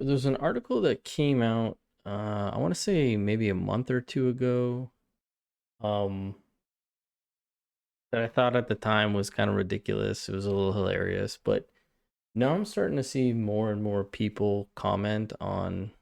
There's an article that came out, I want to say maybe a month or two ago, um, that I thought at the time was kind of ridiculous. It was a little hilarious, but now I'm starting to see more and more people comment on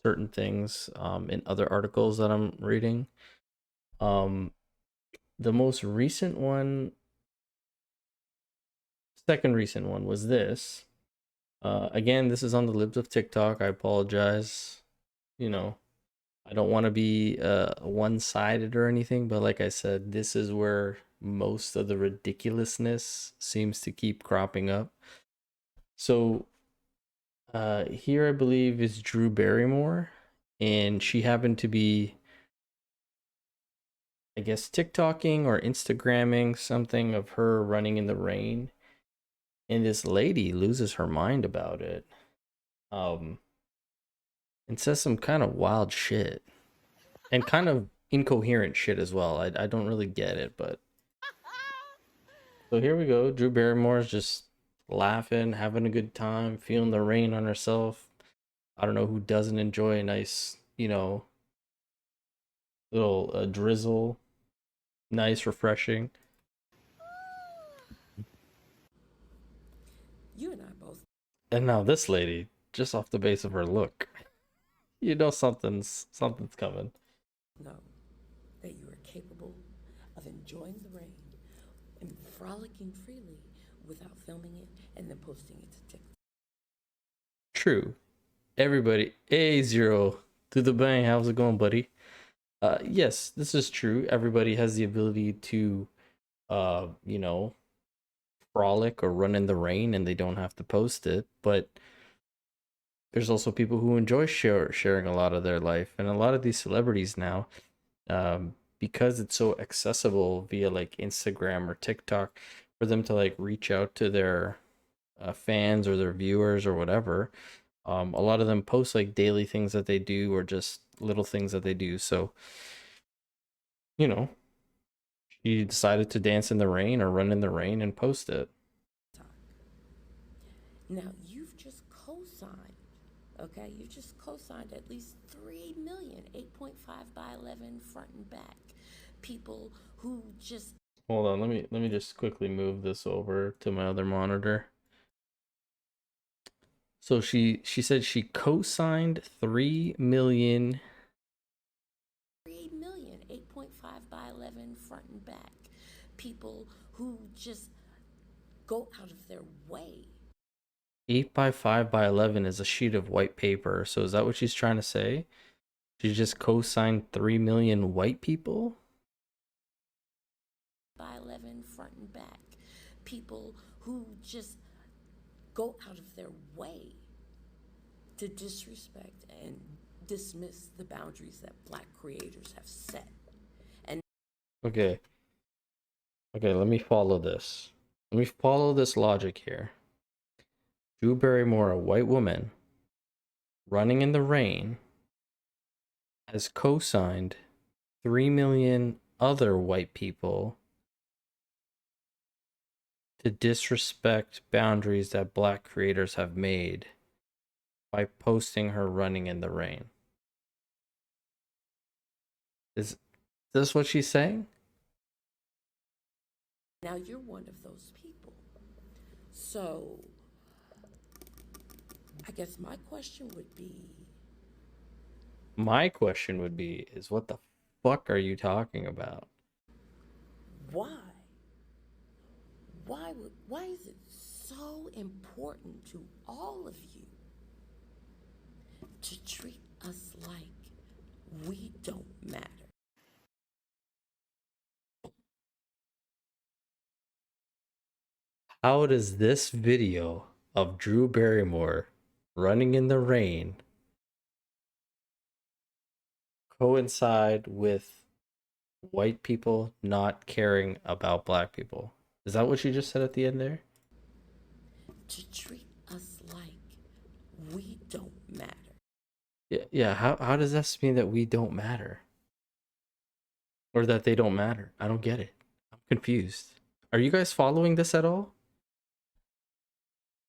certain things in other articles that I'm reading. Um, the most recent one, second recent one was this. Again, this is on the libs of TikTok. I apologize. You know, I don't want to be one-sided or anything, but like I said, this is where most of the ridiculousness seems to keep cropping up. So here I believe is Drew Barrymore, and she happened to be, I guess, TikToking or Instagramming something of her running in the rain, and this lady loses her mind about it, um, and says some kind of wild shit and kind of incoherent shit as well. I don't really get it, but so here we go. Drew Barrymore's just laughing, having a good time, feeling the rain on herself. I don't know who doesn't enjoy a nice, little drizzle. Nice, refreshing. You and I both And now this lady, just off the base of her look, something's coming. know that you are capable of enjoying the rain and frolicking freely without filming it and then posting it to TikTok. True. Everybody, A0 to the bang. How's it going, buddy? Yes, this is true. Everybody has the ability to, uh, you know, frolic or run in the rain and they don't have to post it. But there's also people who enjoy sharing a lot of their life. And a lot of these celebrities now, because it's so accessible via like Instagram or TikTok, for them to like reach out to their fans or their viewers or whatever, a lot of them post like daily things that they do or just little things that they do. So, you know, she decided to dance in the rain or run in the rain and post it. Now you've just co-signed, okay? You just co-signed at least 3 million, 8.5 by 11 front and back people who just Hold on, let me just quickly move this over to my other monitor. So she said she co-signed 3 million. 3 million, 8.5 by 11 front and back people who just go out of their way. 8 by 5 by 11 is a sheet of white paper. So is that what she's trying to say? She just co-signed 3 million white people? By 11 front and back people who just go out of their way to disrespect and dismiss the boundaries that black creators have set. And Okay. Okay, let me follow this. Let me follow this logic here. Drew Barrymore, a white woman, running in the rain, has co-signed 3 million other white people to disrespect boundaries that black creators have made by posting her running in the rain. Is this what she's saying? now you're one of those people. So I guess my question would be, My question would be is what the fuck are you talking about? why? Why is it so important to all of you to treat us like we don't matter? How does this video of Drew Barrymore running in the rain coincide with white people not caring about black people? Is that what you just said at the end there? To treat us like we don't matter. Yeah, yeah. How does this mean that we don't matter? Or that they don't matter? I don't get it. I'm confused. Are you guys following this at all?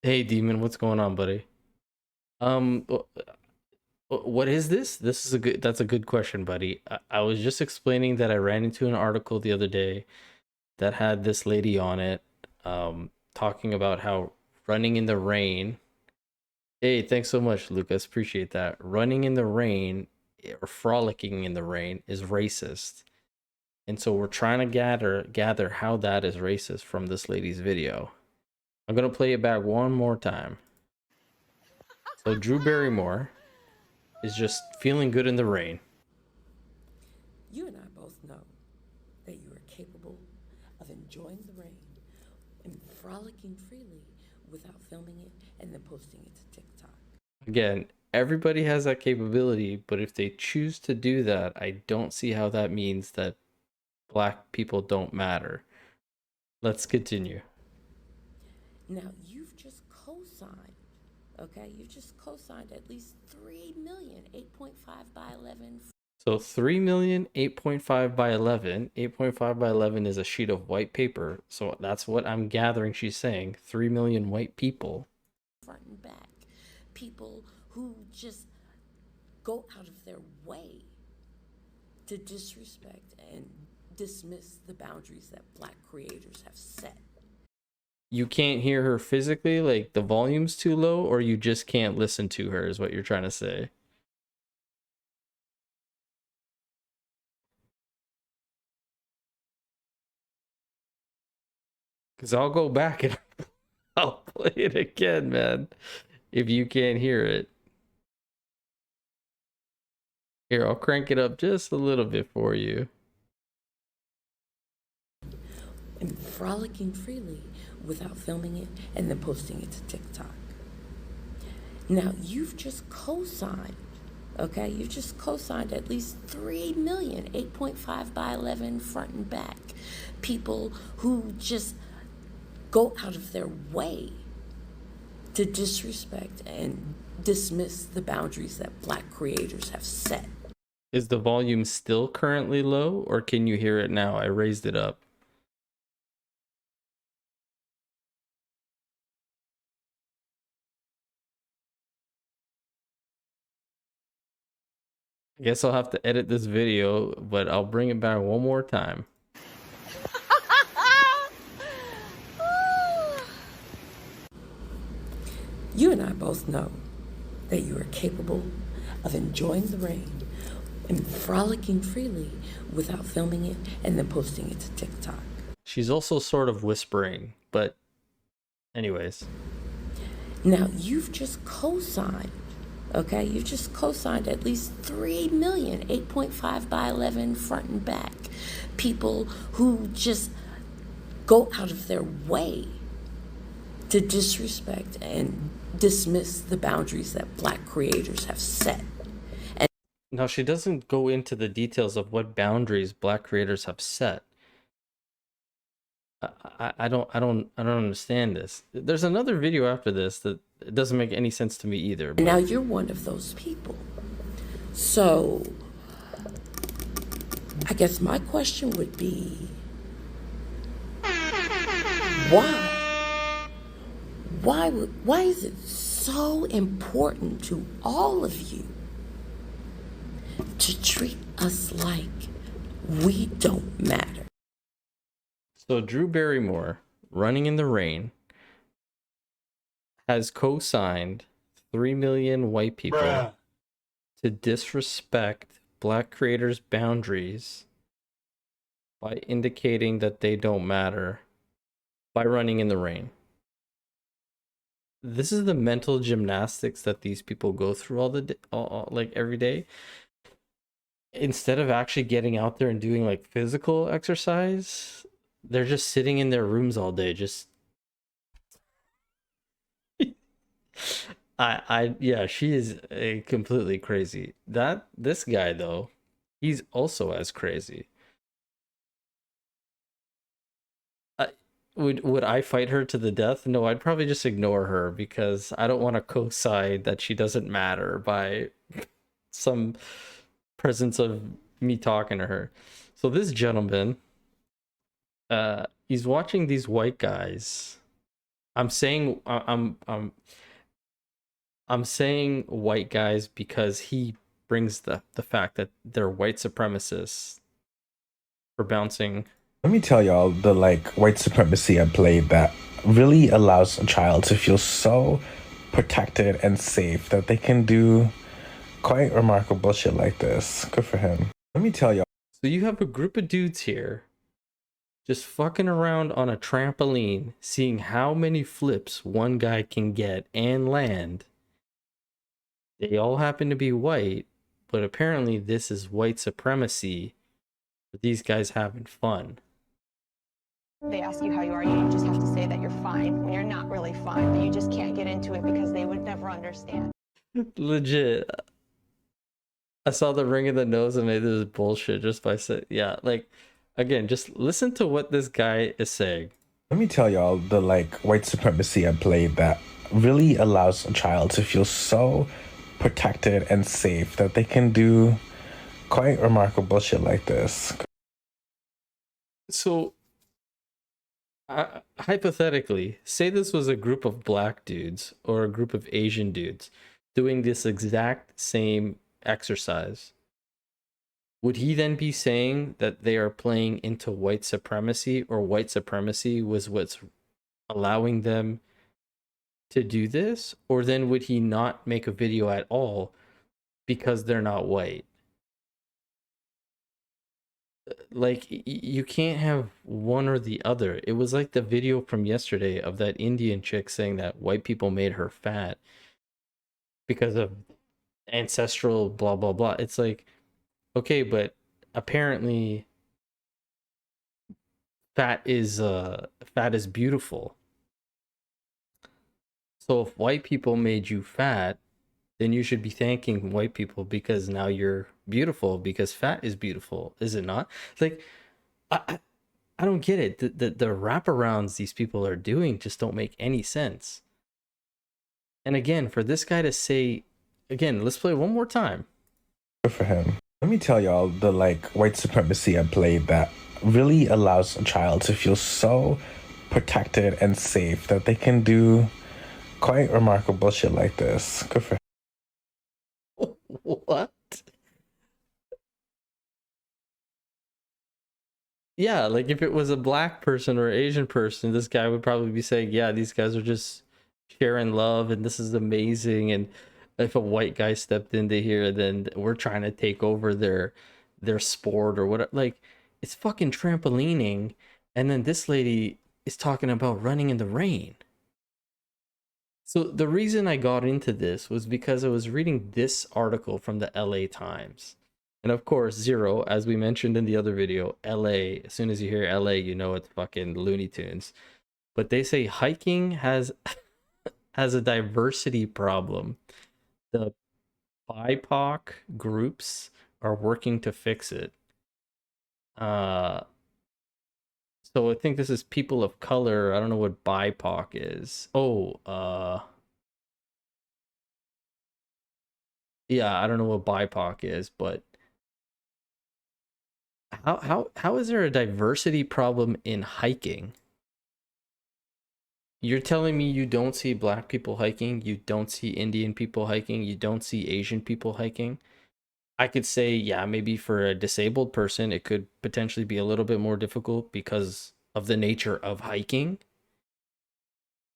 Hey Demon, what's going on, buddy? Um, what is this? This is a good. That's a good question, buddy. I was just explaining that I ran into an article the other day that had this lady on it, talking about how running in the rain. Hey, thanks so much, Lucas. Appreciate that. Running in the rain or frolicking in the rain is racist. And so we're trying to gather how that is racist from this lady's video. I'm gonna play it back one more time. So Drew Barrymore is just feeling good in the rain. You and I both know that you are capable of enjoying the rain and frolicking freely without filming it and then posting it to TikTok. Again, everybody has that capability, but if they choose to do that, I don't see how that means that black people don't matter. Let's continue. Now, you've just co signed, okay? You've just co signed at least 3 million, 8.5 by 11. So 3 million, 8.5 by 11. 8.5 by 11 is a sheet of white paper. So that's what I'm gathering she's saying. 3 million white people. Front and back. People who just go out of their way to disrespect and dismiss the boundaries that black creators have set. You can't hear her physically, like the volume's too low, or you just can't listen to her, is what you're trying to say. Because I'll go back and I'll play it again, man, if you can't hear it. Here, I'll crank it up just a little bit for you. And frolicking freely without filming it and then posting it to TikTok. Now, you've just co signed, okay? You've just co signed at least 3 million, 8.5 by 11 front and back. People who just go out of their way to disrespect and dismiss the boundaries that black creators have set. Is the volume still currently low, or can you hear it now? I raised it up. I guess I'll have to edit this video, but I'll bring it back one more time. You and I both know that you are capable of enjoying the rain and frolicking freely without filming it and then posting it to TikTok. She's also sort of whispering, but anyways. Now, you've just co signed, okay? You've just co signed at least 3 million, 8.5 by 11 front and back. People who just go out of their way to disrespect and dismiss the boundaries that black creators have set. And Now, she doesn't go into the details of what boundaries black creators have set. I don't understand this. There's another video after this that it doesn't make any sense to me either. But now you're one of those people. So, I guess my question would be why? Why is it so important to all of you to treat us like we don't matter? so Drew Barrymore, running in the rain, has co-signed 3 million white people to disrespect black creators' boundaries by indicating that they don't matter by running in the rain. This is the mental gymnastics that these people go through like every day. Instead of actually getting out there and doing like physical exercise, they're just sitting in their rooms all day. Just yeah, she is completely crazy. This guy though, he's also as crazy. I, would I fight her to the death? No, I'd probably just ignore her because I don't want to co-sign that she doesn't matter by some presence of me talking to her. So this gentleman, he's watching these white guys. I'm saying I'm I'm saying white guys because he brings the fact that they're white supremacists for bouncing. Let me tell y'all the like white supremacy at play that really allows a child to feel so protected and safe that they can do quite remarkable shit like this. Good for him. Let me tell y'all. So you have a group of dudes here just fucking around on a trampoline, seeing how many flips one guy can get and land. They all happen to be white, but apparently this is white supremacy for these guys having fun. They ask you how you are, you just have to say that you're fine when you're not really fine, but you just can't get into it because they would never understand. Legit. I saw the ring in the nose and made this bullshit just by saying, yeah, like, again, just listen to what this guy is saying. Let me tell y'all the like white supremacy at play that really allows a child to feel so protected and safe that they can do quite remarkable shit like this. So, hypothetically, say this was a group of black dudes or a group of Asian dudes doing this exact same exercise. Would he then be saying that they are playing into white supremacy, or white supremacy was what's allowing them to do this? Or then would he not make a video at all because they're not white? Like, you can't have one or the other. It was like the video from yesterday of that Indian chick saying that white people made her fat because of ancestral blah blah blah. It's like, okay, but apparently fat is beautiful. So if white people made you fat, then you should be thanking white people because now you're beautiful, because fat is beautiful, is it not? Like, I I don't get it. The wraparounds these people are doing just don't make any sense. And again, for this guy to say, again, let's play one more time. Good for him. Let me tell y'all the like white supremacy at play that really allows a child to feel so protected and safe that they can do quite remarkable shit like this. Good for him. What? Yeah, like if it was a black person or Asian person, this guy would probably be saying, yeah, these guys are just sharing love and this is amazing. And if a white guy stepped into here, then we're trying to take over their sport or whatever. Like, it's fucking trampolining, and then this lady is talking about running in the rain. So the reason I got into this was because I was reading this article from the LA Times. And of course, Zero, as we mentioned in the other video, LA, as soon as you hear LA, you know it's fucking Looney Tunes. But they say hiking has has a diversity problem. The BIPOC groups are working to fix it. Uh so I think this is people of color. I don't know what BIPOC is. Oh, yeah, I don't know what BIPOC is, but how is there a diversity problem in hiking? You're telling me you don't see black people hiking, you don't see Indian people hiking, you don't see Asian people hiking? I could say, yeah, maybe for a disabled person, it could potentially be a little bit more difficult because of the nature of hiking.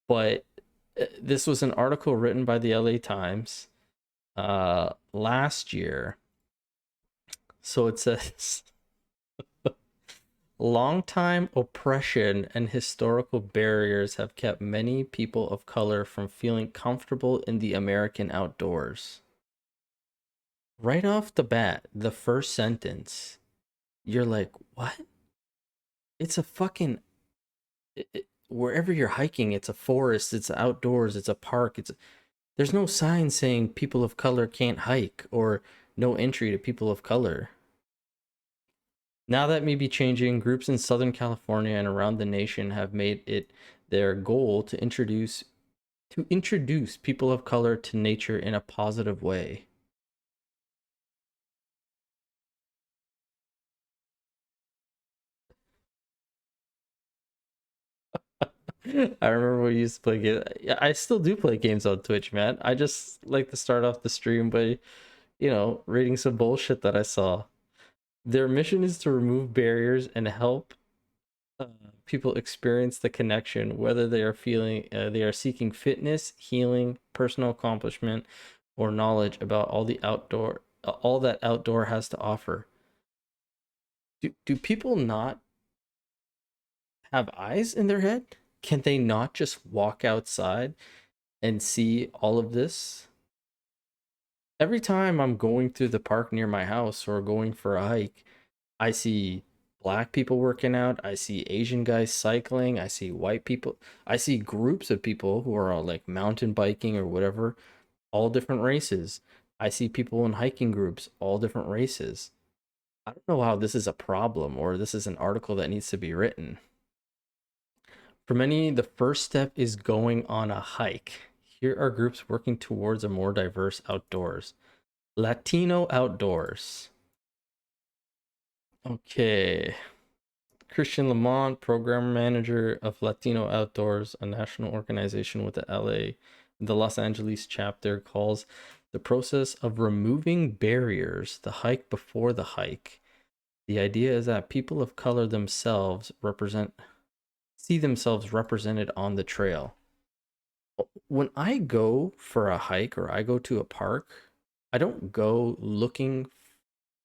But this was an article written by the LA Times last year. So it says longtime oppression and historical barriers have kept many people of color from feeling comfortable in the American outdoors. Right off the bat, the first sentence, you're like, what? It's a fucking wherever you're hiking, it's a forest, it's outdoors, it's a park, there's no sign saying people of color can't hike or no entry to people of color. Now that may be changing, groups in Southern California and around the nation have made it their goal to introduce people of color to nature in a positive way. I remember we used to play games. I still do play games on Twitch, man. I just like to start off the stream by, reading some bullshit that I saw. Their mission is to remove barriers and help uh, people experience the connection, whether they are seeking fitness, healing, personal accomplishment, or knowledge about all that outdoor has to offer. Do people not have eyes in their head? Can they not just walk outside and see all of this? Every time I'm going through the park near my house or going for a hike, I see black people working out, I see Asian guys cycling, I see white people, I see groups of people who are all like mountain biking or whatever, all different races. I see people in hiking groups, all different races. I don't know how this is a problem or this is an article that needs to be written. For many, the first step is going on a hike. Here are groups working towards a more diverse outdoors. Latino outdoors. Okay. Christian Lamont, program manager of Latino Outdoors, a national organization with the Los Angeles chapter, calls the process of removing barriers the hike before the hike. The idea is that people of color see themselves represented on the trail. When I go for a hike or I go to a park, I don't go looking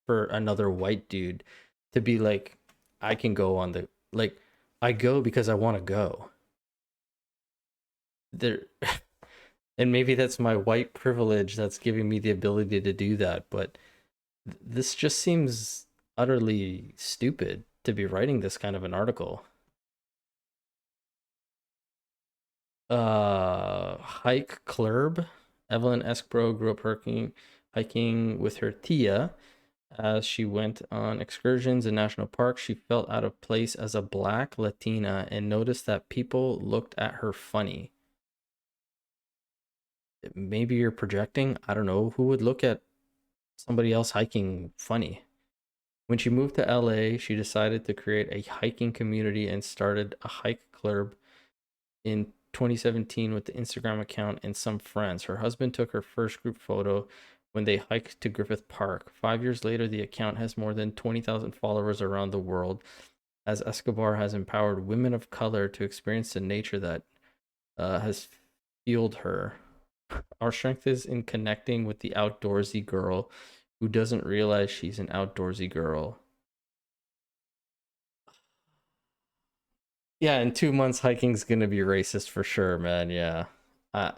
for another white dude to be like, I can go on the, like, I go because I want to go. There, and maybe that's my white privilege that's giving me the ability to do that, but this just seems utterly stupid to be writing this kind of an article. Hike Club. Evelyn Eskbro grew up hiking with her tia. As she went on excursions in national parks, she felt out of place as a black Latina and noticed that people looked at her funny. Maybe you're projecting. I don't know. Who would look at somebody else hiking funny? When she moved to LA, she decided to create a hiking community and started a hike club in 2017 with the Instagram account and some friends. Her husband took her first group photo when they hiked to Griffith Park. 5 years later, the account has more than 20,000 followers around the world, as Escobar has empowered women of color to experience the nature that has fueled her. Our strength is in connecting with the outdoorsy girl who doesn't realize she's an outdoorsy girl. Yeah, in 2 months, hiking's gonna be racist for sure, man. Yeah. Uh,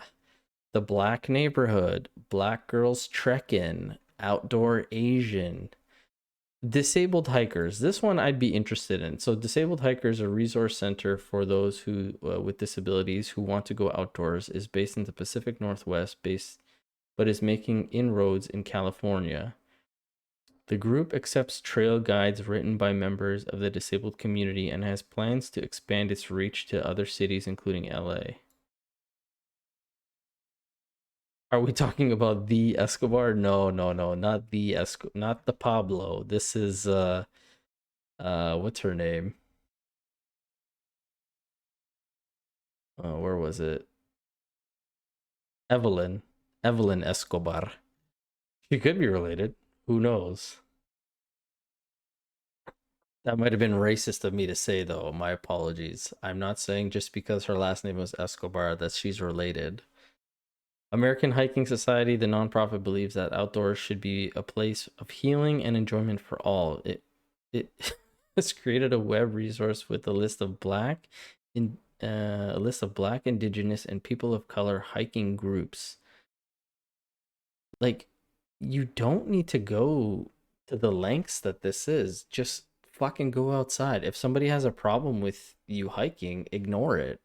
the black neighborhood, black girls trekking, outdoor Asian, disabled hikers. This one I'd be interested in. So, disabled hikers, a resource center for those who with disabilities who want to go outdoors, is based in the Pacific Northwest, but is making inroads in California. The group accepts trail guides written by members of the disabled community and has plans to expand its reach to other cities, including LA. Are we talking about the Escobar? No, no, no, not not the Pablo. This is what's her name? Where was it? Evelyn. Evelyn Escobar. She could be related. Who knows? That might have been racist of me to say, though. My apologies. I'm not saying just because her last name was Escobar that she's related. American Hiking Society, the nonprofit, believes that outdoors should be a place of healing and enjoyment for all. It has created a web resource with a list of black, indigenous, and people of color hiking groups. Like, you don't need to go to the lengths that this is. Just fucking go outside. If somebody has a problem with you hiking, ignore it.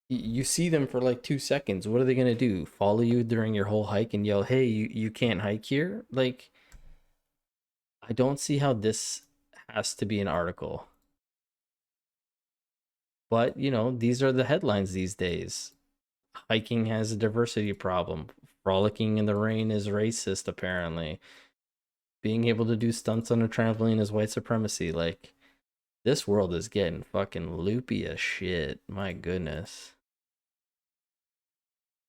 You see them for like 2 seconds. What are they gonna do? Follow you during your whole hike and yell, "Hey, you can't hike here"? Like, I don't see how this has to be an article. But these are the headlines these days. Hiking has a diversity problem. Frolicking in the rain is racist, apparently. Being able to do stunts on a trampoline is white supremacy. Like, This world is getting fucking loopy as shit. My goodness.